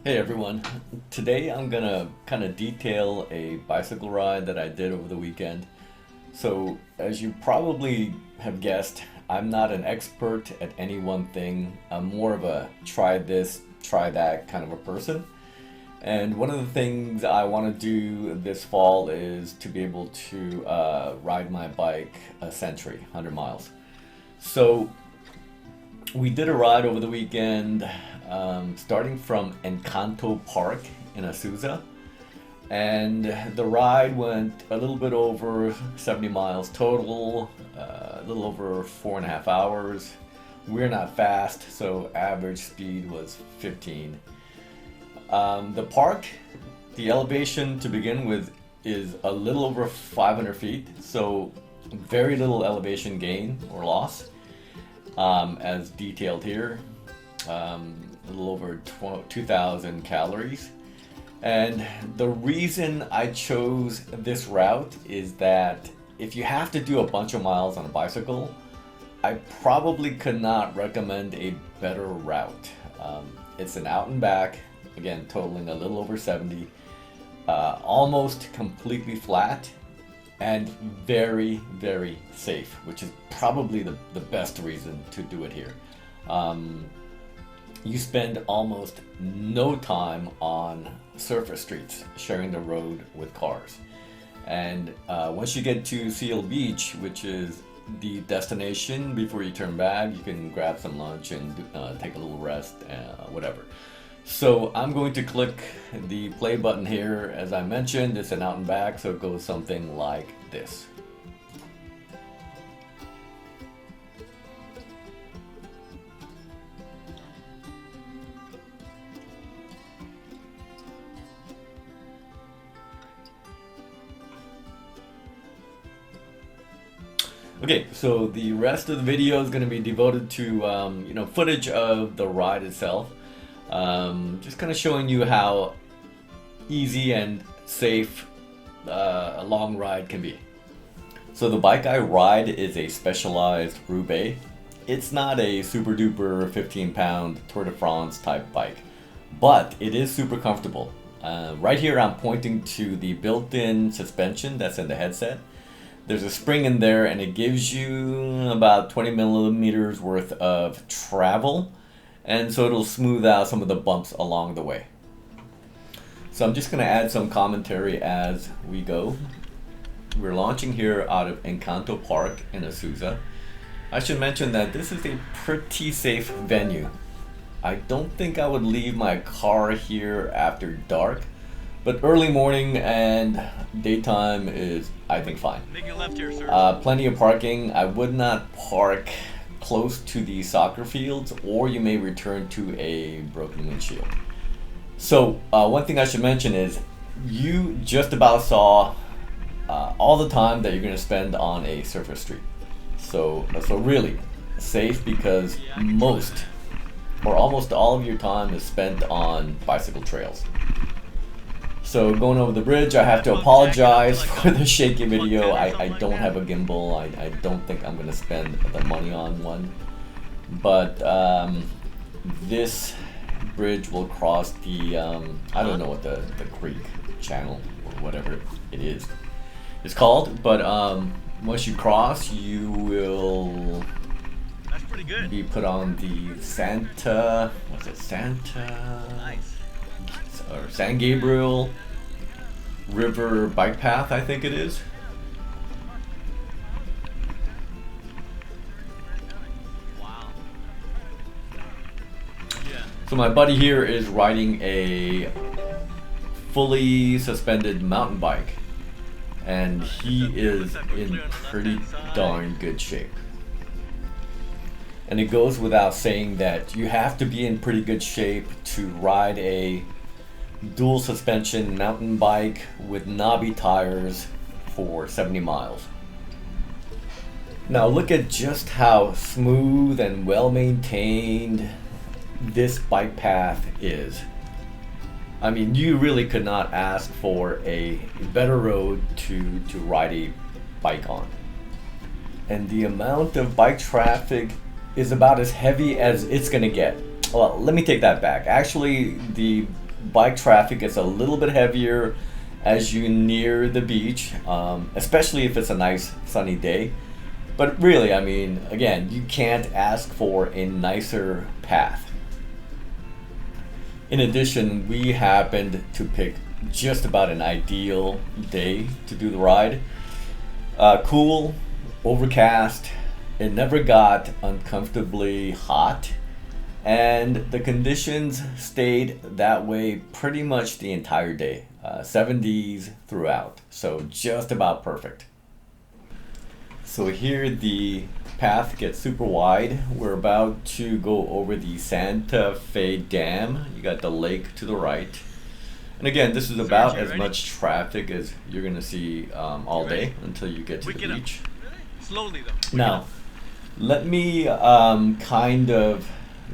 Hey everyone, today I'm gonna kind of detail a bicycle ride that I did over the weekend. So, as you probably have guessed, I'm not an expert at any one thing. I'm more of a try this, try that kind of a person. And one of the things I want to do this fall is to be able to ride my bike a century, 100 miles. So, we did a ride over the weekend, starting from Encanto Park in Azusa, and the ride went a little bit over 70 miles total, a little over 4.5 hours. We're not fast, so average speed was 15. The park, the elevation to begin with is a little over 500 feet, so very little elevation gain or loss, as detailed here. A little over 2,000 calories. And the reason I chose this route is that if you have to do a bunch of miles on a bicycle, I probably could not recommend a better route. It's an out and back, again, totaling a little over 70, almost completely flat, and very, very safe, which is probably the best reason to do it here. You spend almost no time on surface streets sharing the road with cars. And once you get to Seal Beach, which is the destination, before you turn back, you can grab some lunch and take a little rest, whatever. So I'm going to click the play button here. As I mentioned, it's an out and back, so it goes something like this. Okay, so the rest of the video is going to be devoted to footage of the ride itself. Just kind of showing you how easy and safe a long ride can be. So the bike I ride is a specialized Roubaix. It's not a super duper 15-pound Tour de France type bike, but it is super comfortable. Right here I'm pointing to the built-in suspension that's in the headset. There's a spring in there and it gives you about 20 millimeters worth of travel, and so it'll smooth out some of the bumps along the way. So I'm just going to add some commentary as we go. We're launching here out of Encanto Park in Azusa. I should mention that this is a pretty safe venue. I don't think I would leave my car here after dark, but early morning and daytime is, I think, fine. Make a left here, sir. Plenty of parking. I would not park close to the soccer fields, or you may return to a broken windshield. So one thing I should mention is you just about saw all the time that you're going to spend on a surface street. So really safe, because most or almost all of your time is spent on bicycle trails. So going over the bridge, I have to apologize for the shaky video. I don't have a gimbal. I don't think I'm going to spend the money on one. But this bridge will cross the, I don't know what the creek channel or whatever it is it's called. But once you cross, you will be put on the Santa, what's it, Nice. or San Gabriel River bike path, I think it is. Wow. Yeah. So my buddy here is riding a fully suspended mountain bike, and he is in pretty darn good shape. And it goes without saying that you have to be in pretty good shape to ride a dual suspension mountain bike with knobby tires for 70 miles. Now look at just how smooth and well maintained this bike path is. I mean, you really could not ask for a better road to ride a bike on. And the amount of bike traffic is about as heavy as it's gonna get. Well, let me take that back. Actually, the bike traffic gets a little bit heavier as you near the beach, especially if it's a nice sunny day. But really, I mean, again, you can't ask for a nicer path. In addition, we happened to pick just about an ideal day to do the ride. Cool, overcast, it never got uncomfortably hot, and the conditions stayed that way pretty much the entire day. 70s throughout, so just about perfect. So here the path gets super wide. We're about to go over the Santa Fe Dam. You got the lake to the right. And again, this is about as much traffic as you're going to see all day until you get to the beach. Slowly though. Now, let me kind of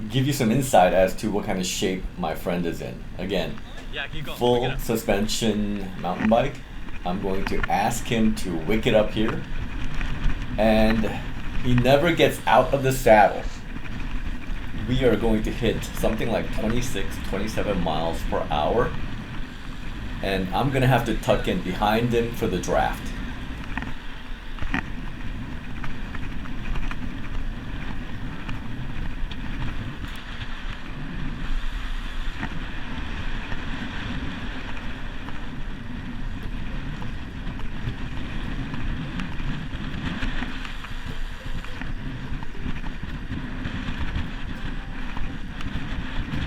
give you some insight as to what kind of shape my friend is in. Again, Yeah, keep going. full suspension mountain bike. I'm going to ask him to wick it up here. And he never gets out of the saddle. We are going to hit something like 26, 27 miles per hour. And I'm going to have to tuck in behind him for the draft.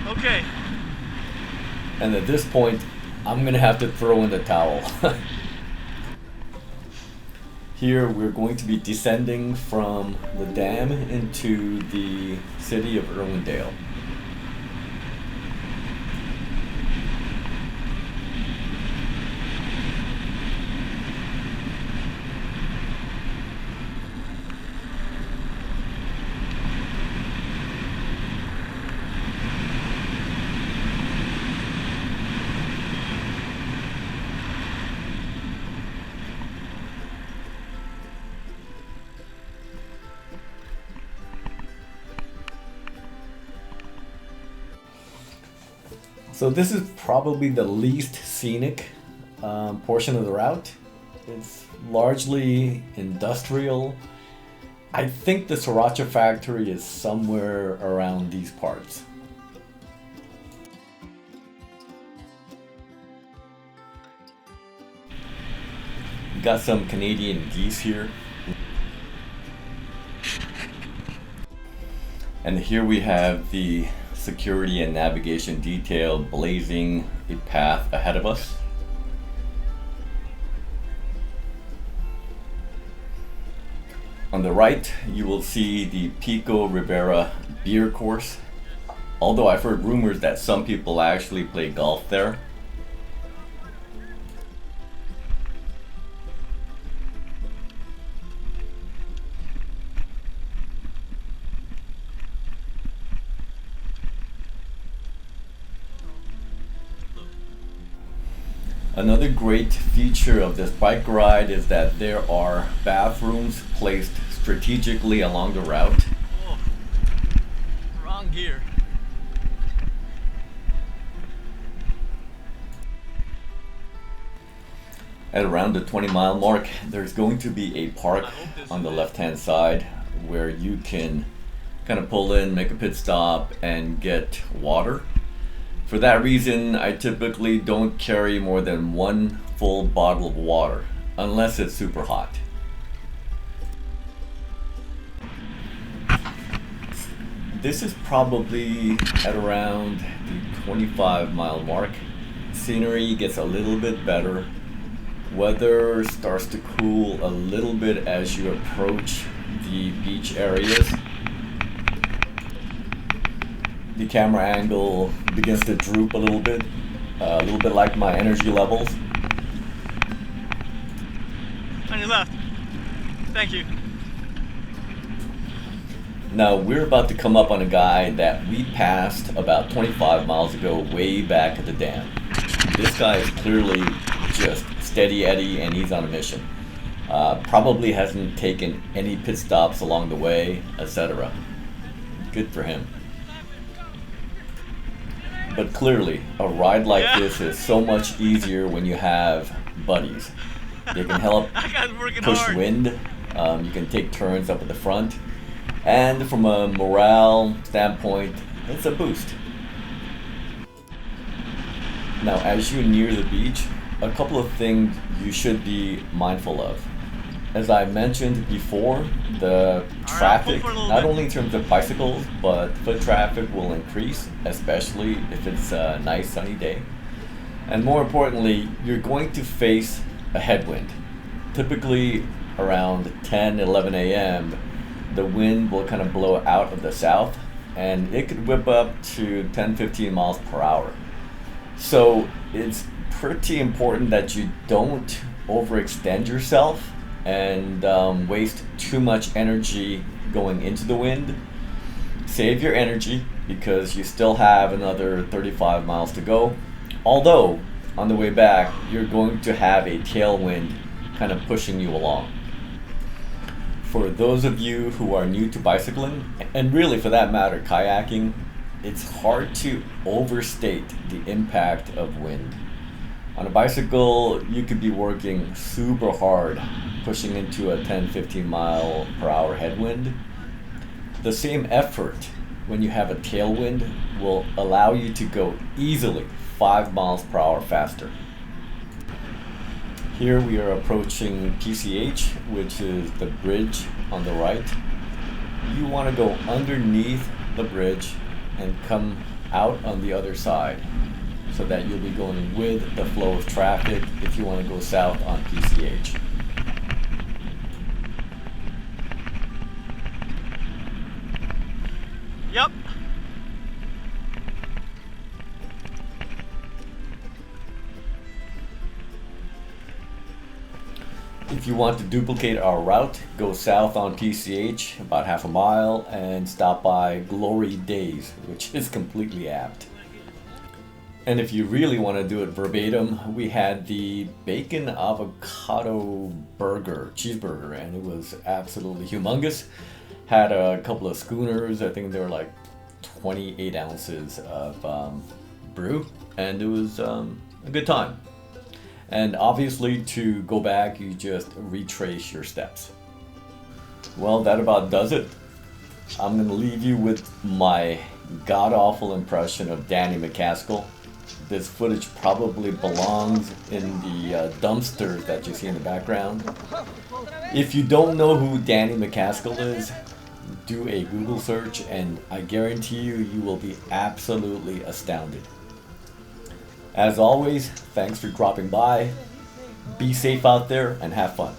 Okay. And at this point, I'm going to have to throw in the towel. Here we're going to be descending from the dam into the city of Irwindale. So this is probably the least scenic portion of the route. It's largely industrial. I think the sriracha factory is somewhere around these parts. We got some Canadian geese here. And here we have the security and navigation detail blazing a path ahead of us. On the right, you will see the Pico Rivera beer course. Although I've heard rumors that some people actually play golf there. Another great feature of this bike ride is that there are bathrooms placed strategically along the route. Oh, wrong gear. At around the 20-mile mark, there's going to be a park on the left-hand side where you can kind of pull in, make a pit stop, and get water. For that reason, I typically don't carry more than one full bottle of water, unless it's super hot. This is probably at around the 25-mile mark. Scenery gets a little bit better. Weather starts to cool a little bit as you approach the beach areas. The camera angle begins to droop a little bit like my energy levels. On your left. Thank you. Now we're about to come up on a guy that we passed about 25 miles ago, way back at the dam. This guy is clearly just steady Eddie, and he's on a mission. Probably hasn't taken any pit stops along the way, etc. Good for him. But clearly, a ride like Yeah. this is so much easier when you have buddies. They can help I got working push hard. wind. You can take turns up at the front. And from a morale standpoint, it's a boost. Now, as you near the beach, a couple of things you should be mindful of. As I mentioned before, the traffic, for a little not bit. only in terms of bicycles, but foot traffic will increase, especially if it's a nice sunny day. And more importantly, you're going to face a headwind. Typically around 10, 11 a.m., the wind will kind of blow out of the south, and it could whip up to 10, 15 miles per hour. So it's pretty important that you don't overextend yourself and waste too much energy going into the wind. Save your energy because you still have another 35 miles to go. Although, on the way back, you're going to have a tailwind kind of pushing you along. For those of you who are new to bicycling, and really for that matter, kayaking, it's hard to overstate the impact of wind. On a bicycle, you could be working super hard, pushing into a 10, 15 mile per hour headwind. The same effort when you have a tailwind will allow you to go easily 5 miles per hour faster. Here we are approaching PCH, which is the bridge on the right. You want to go underneath the bridge and come out on the other side so that you'll be going with the flow of traffic if you want to go south on PCH. Yep. If you want to duplicate our route, go south on PCH about half a mile and stop by Glory Days, which is completely apt. And if you really want to do it verbatim, we had the bacon avocado burger, cheeseburger, and it was absolutely humongous. Had a couple of schooners, I think they were like 28 ounces of brew, and it was a good time. And obviously, to go back, you just retrace your steps. Well, that about does it. I'm going to leave you with my god-awful impression of Danny McCaskill. This footage probably belongs in the dumpsters that you see in the background. If you don't know who Danny McCaskill is, do a Google search and I guarantee you, you will be absolutely astounded. As always, thanks for dropping by. Be safe out there and have fun.